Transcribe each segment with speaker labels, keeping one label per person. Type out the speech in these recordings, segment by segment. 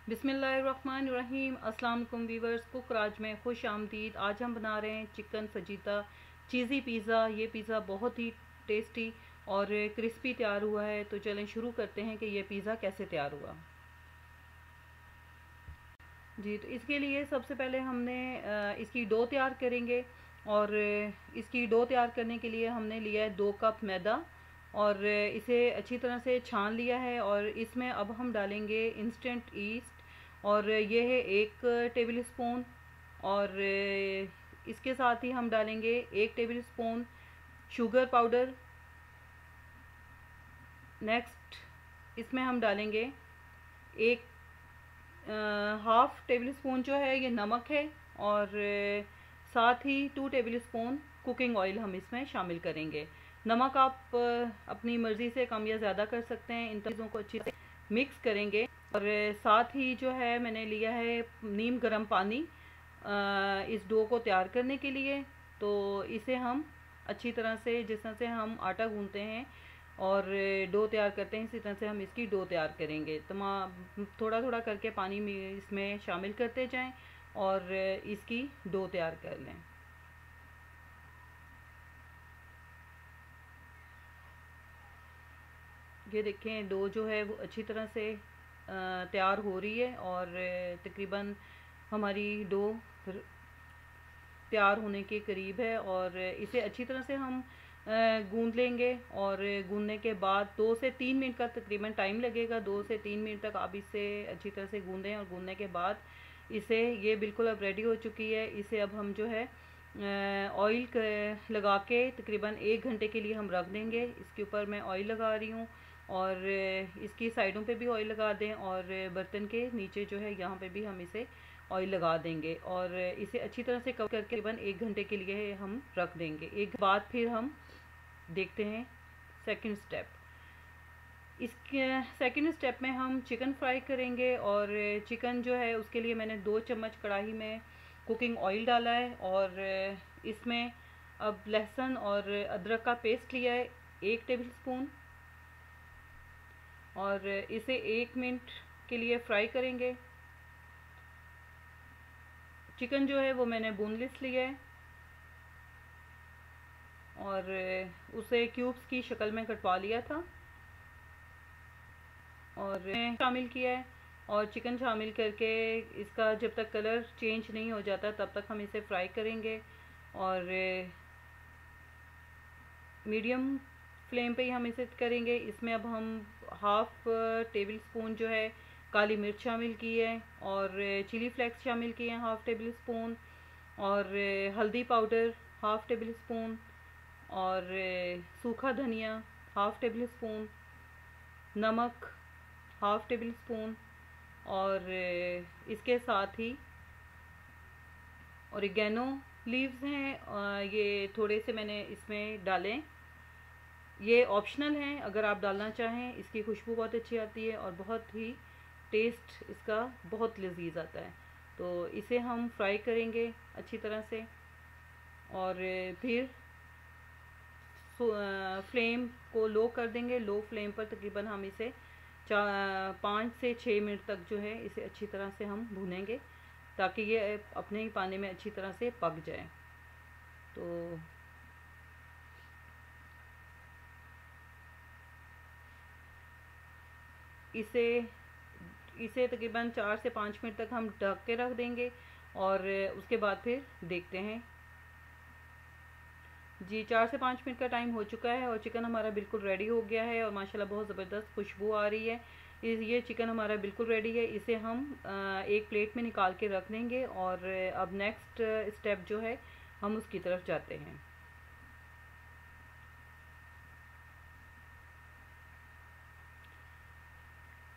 Speaker 1: बिस्मिल्लाहिर्रहमानिर्रहीम। अस्सलाम वालेकुम वीवर्स, कुक राज में खुश आमदीद। आज हम बना रहे हैं चिकन फजीता चीज़ी पिज़्ज़ा। ये पिज़्ज़ा बहुत ही टेस्टी और क्रिस्पी तैयार हुआ है। तो चलें शुरू करते हैं कि ये पिज़्ज़ा कैसे तैयार हुआ। जी, तो इसके लिए सबसे पहले हमने इसकी डो तैयार करेंगे। और इसकी डो तैयार करने के लिए हमने लिया है 2 कप मैदा और इसे अच्छी तरह से छान लिया है। और इसमें अब हम डालेंगे इंस्टेंट ईस्ट और ये है 1 टेबल स्पून। और इसके साथ ही हम डालेंगे 1 table spoon sugar powder. Next इसमें हम डालेंगे एक हाफ टेबल स्पून जो है ये नमक है। और साथ ही 2 टेबल स्पून कुकिंग ऑयल हम इसमें शामिल करेंगे। नमक आप अपनी मर्ज़ी से कम या ज़्यादा कर सकते हैं। इन चीज़ों को अच्छी से मिक्स करेंगे। और साथ ही जो है मैंने लिया है नीम गर्म पानी इस डो को तैयार करने के लिए। तो इसे हम अच्छी तरह से, जिस तरह से हम आटा गूंथते हैं और डो तैयार करते हैं, इसी तरह से हम इसकी डो तैयार करेंगे। तमाम थोड़ा थोड़ा करके पानी में इसमें शामिल करते जाएं और इसकी डो तैयार कर लें। ये देखें डो जो है वो अच्छी तरह से तैयार हो रही है और तकरीबन हमारी डो तैयार होने के करीब है। और इसे अच्छी तरह से हम गूंद लेंगे। और गूंदने के बाद 2 से 3 मिनट का तकरीबन टाइम लगेगा। 2 से 3 मिनट तक आप इसे अच्छी तरह से गूंदें। और गूंदने के बाद इसे, ये बिल्कुल अब रेडी हो चुकी है। इसे अब हम जो है ऑयल लगा के तकरीबन 1 घंटे के लिए हम रख देंगे। इसके ऊपर मैं ऑयल लगा रही हूँ और इसकी साइडों पे भी ऑयल लगा दें और बर्तन के नीचे जो है यहाँ पे भी हम इसे ऑयल लगा देंगे। और इसे अच्छी तरह से कवर करके तकरीबन 1 घंटे के लिए हम रख देंगे। एक बाद फिर हम देखते हैं सेकंड स्टेप। इसके सेकंड स्टेप में हम चिकन फ्राई करेंगे। और चिकन जो है उसके लिए मैंने 2 चम्मच कढ़ाई में कुकिंग ऑयल डाला है। और इसमें अब लहसुन और अदरक का पेस्ट लिया है 1 टेबल स्पून। और इसे 1 मिनट के लिए फ्राई करेंगे। चिकन जो है वो मैंने बोनलेस लिया है और उसे क्यूब्स की शक्ल में कटवा लिया था और शामिल किया है। और चिकन शामिल करके इसका जब तक कलर चेंज नहीं हो जाता तब तक हम इसे फ्राई करेंगे। और मीडियम फ्लेम पे ही हम इसे करेंगे। इसमें अब हम हाफ टेबल स्पून जो है काली मिर्च शामिल की है और चिली फ्लेक्स शामिल किए हैं हाफ टेबल स्पून। और हल्दी पाउडर हाफ टेबल स्पून और सूखा धनिया हाफ टेबल स्पून, नमक हाफ टेबल स्पून। और इसके साथ ही ओरिगेनो लीव्स हैं, ये थोड़े से मैंने इसमें डालें। ये ऑप्शनल हैं, अगर आप डालना चाहें। इसकी खुशबू बहुत अच्छी आती है और बहुत ही टेस्ट इसका बहुत लजीज आता है। तो इसे हम फ्राई करेंगे अच्छी तरह से। और फिर फ्लेम को लो कर देंगे। लो फ्लेम पर तकरीबन हम इसे 5 से 6 मिनट तक जो है इसे अच्छी तरह से हम भूनेंगे ताकि ये अपने ही पानी में अच्छी तरह से पक जाए। तो इसे तकरीबन 4 से 5 मिनट तक हम ढक के रख देंगे और उसके बाद फिर देखते हैं। जी, 4 से 5 मिनट का टाइम हो चुका है और चिकन हमारा बिल्कुल रेडी हो गया है और माशाल्लाह बहुत ज़बरदस्त खुशबू आ रही है। ये चिकन हमारा बिल्कुल रेडी है। इसे हम एक प्लेट में निकाल के रख देंगे। और अब नेक्स्ट स्टेप जो है हम उसकी तरफ जाते हैं।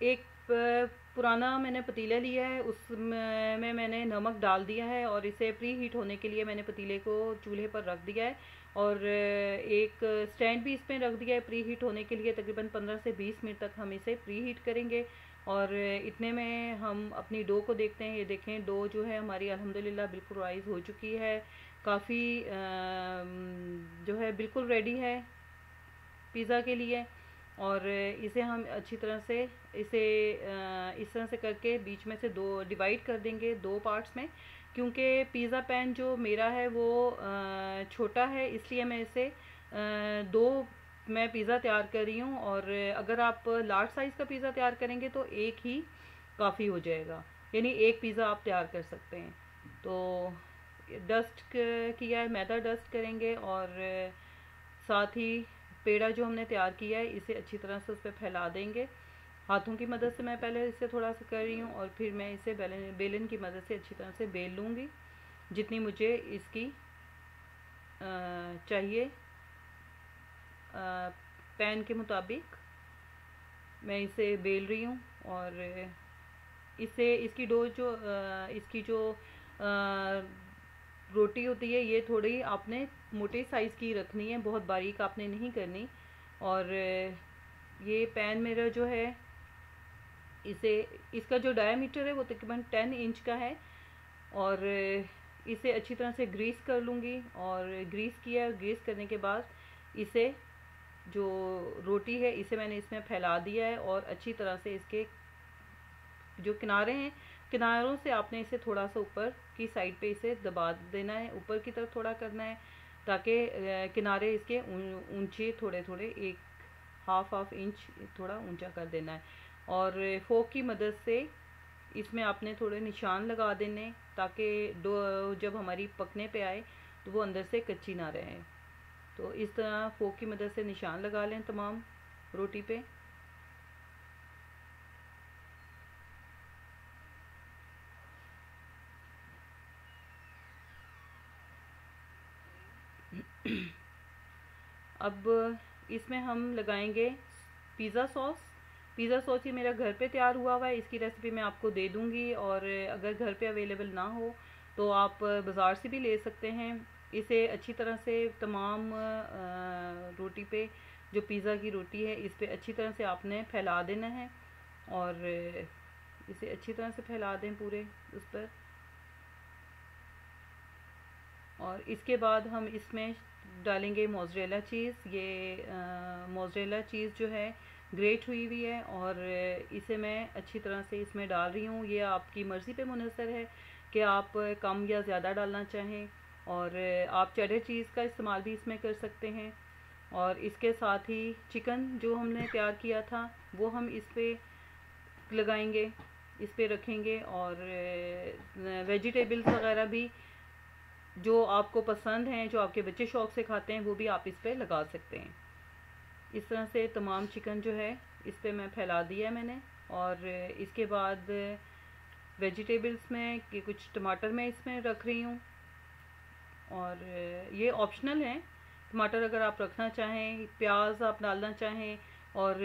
Speaker 1: एक पुराना मैंने पतीला लिया है, उसमें मैंने नमक डाल दिया है और इसे प्री हीट होने के लिए मैंने पतीले को चूल्हे पर रख दिया है। और एक स्टैंड भी इसमें रख दिया है प्री हीट होने के लिए। तकरीबन 15 से 20 मिनट तक हम इसे प्री हीट करेंगे। और इतने में हम अपनी डो को देखते हैं। ये देखें डो जो है हमारी अल्हम्दुलिल्लाह बिल्कुल राइज हो चुकी है। काफ़ी जो है बिल्कुल रेडी है पिज़्ज़ा के लिए। और इसे हम अच्छी तरह से इसे इस तरह से करके बीच में से दो डिवाइड कर देंगे, दो पार्ट्स में। क्योंकि पिज़्ज़ा पैन जो मेरा है वो छोटा है, इसलिए मैं इसे दो मैं पिज़्ज़ा तैयार कर रही हूँ। और अगर आप लार्ज साइज़ का पिज़्ज़ा तैयार करेंगे तो एक ही काफ़ी हो जाएगा, यानी एक पिज़्ज़ा आप तैयार कर सकते हैं। तो डस्ट किया है, मैदा डस्ट करेंगे, और साथ ही पेड़ा जो हमने तैयार किया है इसे अच्छी तरह से उस पर फैला देंगे। हाथों की मदद से मैं पहले इसे थोड़ा सा कर रही हूँ, और फिर मैं इसे बेलन की मदद से अच्छी तरह से बेल लूँगी जितनी मुझे इसकी चाहिए पैन के मुताबिक मैं इसे बेल रही हूँ। और इसे इसकी डो जो इसकी जो रोटी होती है ये थोड़ी आपने मोटे साइज़ की रखनी है, बहुत बारीक आपने नहीं करनी। और ये पैन मेरा जो है इसे इसका जो डायामीटर है वो तकरीबन 10 इंच का है। और इसे अच्छी तरह से ग्रीस कर लूँगी, और ग्रीस किया, ग्रीस करने के बाद इसे जो रोटी है इसे मैंने इसमें फैला दिया है, और अच्छी तरह से इसके जो किनारे हैं किनारों से आपने इसे थोड़ा सा ऊपर की साइड पे इसे दबा देना है, ऊपर की तरफ थोड़ा करना है, ताकि किनारे इसके ऊंचे थोड़े थोड़े एक हाफ इंच थोड़ा ऊंचा कर देना है। और फोक की मदद से इसमें आपने थोड़े निशान लगा देने, ताकि डो जब हमारी पकने पे आए तो वो अंदर से कच्ची ना रहे। तो इस तरह फोक की मदद से निशान लगा लें तमाम रोटी पे। अब इसमें हम लगाएंगे पिज़्ज़ा सॉस। पिज़्ज़ा सॉस ये मेरा घर पे तैयार हुआ हुआ है, इसकी रेसिपी मैं आपको दे दूँगी, और अगर घर पे अवेलेबल ना हो तो आप बाज़ार से भी ले सकते हैं। इसे अच्छी तरह से तमाम रोटी पे, जो पिज़्ज़ा की रोटी है इस पे अच्छी तरह से आपने फैला देना है, और इसे अच्छी तरह से फैला दें पूरे उस पर। और इसके बाद हम इसमें डालेंगे मोज़रेला चीज़। ये मोज़रेला चीज़ जो है ग्रेट हुई हुई है, और इसे मैं अच्छी तरह से इसमें डाल रही हूँ। ये आपकी मर्ज़ी पे मुनहसर है कि आप कम या ज़्यादा डालना चाहें, और आप चेडर चीज़ का इस्तेमाल भी इसमें कर सकते हैं। और इसके साथ ही चिकन जो हमने तैयार किया था वो हम इस पर लगाएंगे, इस पर रखेंगे, और वेजिटेबल्स वगैरह भी जो आपको पसंद हैं, जो आपके बच्चे शौक़ से खाते हैं, वो भी आप इस पर लगा सकते हैं। इस तरह से तमाम चिकन जो है इस पर मैं फैला दिया है मैंने। और इसके बाद वेजिटेबल्स में कि कुछ टमाटर मैं इसमें रख रही हूँ, और ये ऑप्शनल है। टमाटर अगर आप रखना चाहें, प्याज आप डालना चाहें, और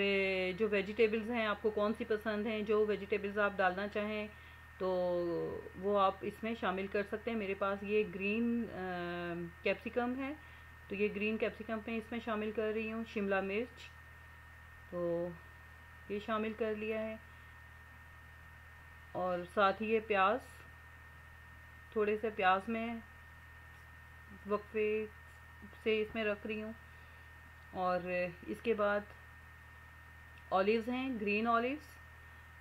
Speaker 1: जो वेजिटेबल्स हैं आपको कौन सी पसंद हैं, जो वेजिटेबल्स आप डालना चाहें तो वो आप इसमें शामिल कर सकते हैं। मेरे पास ये ग्रीन कैप्सिकम है, तो ये ग्रीन कैप्सिकम मैं इसमें शामिल कर रही हूँ। शिमला मिर्च तो ये शामिल कर लिया है, और साथ ही ये प्याज, थोड़े से प्याज में वक्फे से इसमें रख रही हूँ। और इसके बाद ऑलिव्स हैं, ग्रीन ऑलिव्स।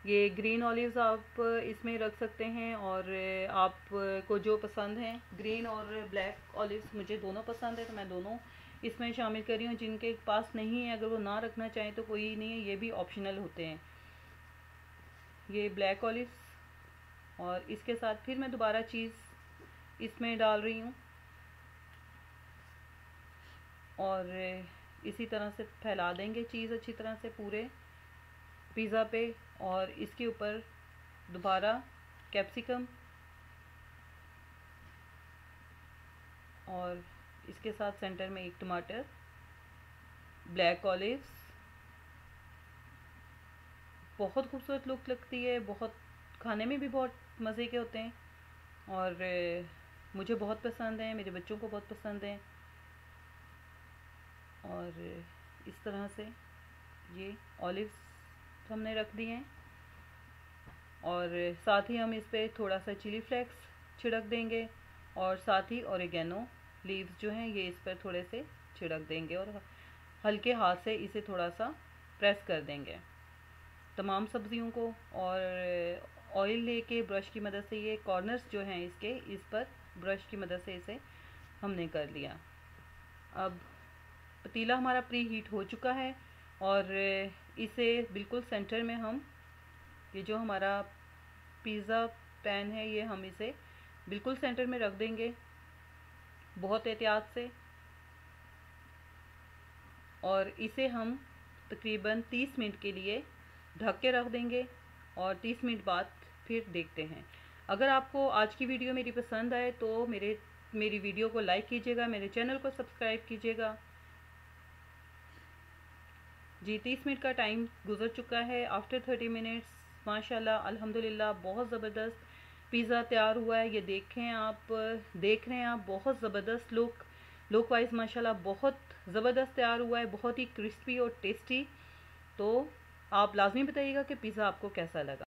Speaker 1: ये ग्रीन ऑलिव्स आप इसमें रख सकते हैं, और आपको जो पसंद हैं, ग्रीन और ब्लैक ऑलिव्स मुझे दोनों पसंद है, तो मैं दोनों इसमें शामिल कर रही हूँ। जिनके पास नहीं है, अगर वो ना रखना चाहें तो कोई नहीं है, ये भी ऑप्शनल होते हैं। ये ब्लैक ऑलिव्स, और इसके साथ फिर मैं दोबारा चीज़ इसमें डाल रही हूँ, और इसी तरह से फैला देंगे चीज़ अच्छी तरह से पूरे पिज़्ज़ा पे। और इसके ऊपर दोबारा कैप्सिकम, और इसके साथ सेंटर में एक टमाटर, ब्लैक ऑलिव्स। बहुत खूबसूरत लुक लगती है, बहुत खाने में भी बहुत मज़े के होते हैं, और मुझे बहुत पसंद हैं, मेरे बच्चों को बहुत पसंद हैं। और इस तरह से ये ऑलिव्स हमने रख दिए हैं, और साथ ही हम इस पर थोड़ा सा चिली फ्लेक्स छिड़क देंगे, और साथ ही ओरिगेनो लीव्स जो हैं ये इस पर थोड़े से छिड़क देंगे, और हल्के हाथ से इसे थोड़ा सा प्रेस कर देंगे तमाम सब्जियों को, और ऑयल लेके ब्रश की मदद से ये कॉर्नर्स जो हैं इसके, इस पर ब्रश की मदद से इसे हमने कर लिया। अब पतीला हमारा प्री हीट हो चुका है और इसे बिल्कुल सेंटर में हम, ये जो हमारा पिज़्ज़ा पैन है ये हम इसे बिल्कुल सेंटर में रख देंगे बहुत एहतियात से, और इसे हम तकरीबन 30 मिनट के लिए ढक के रख देंगे और 30 मिनट बाद फिर देखते हैं। अगर आपको आज की वीडियो मेरी पसंद आए तो मेरी वीडियो को लाइक कीजिएगा, मेरे चैनल को सब्सक्राइब कीजिएगा। जी 30 मिनट का टाइम गुजर चुका है। आफ्टर 30 मिनट्स माशाल्लाह अल्हम्दुलिल्लाह बहुत ज़बरदस्त पिज़्ज़ा तैयार हुआ है। ये देख रहे हैं आप बहुत ज़बरदस्त लुक वाइज माशाल्लाह बहुत ज़बरदस्त तैयार हुआ है, बहुत ही क्रिस्पी और टेस्टी। तो आप लाजमी बताइएगा कि पिज़्ज़ा आपको कैसा लगा।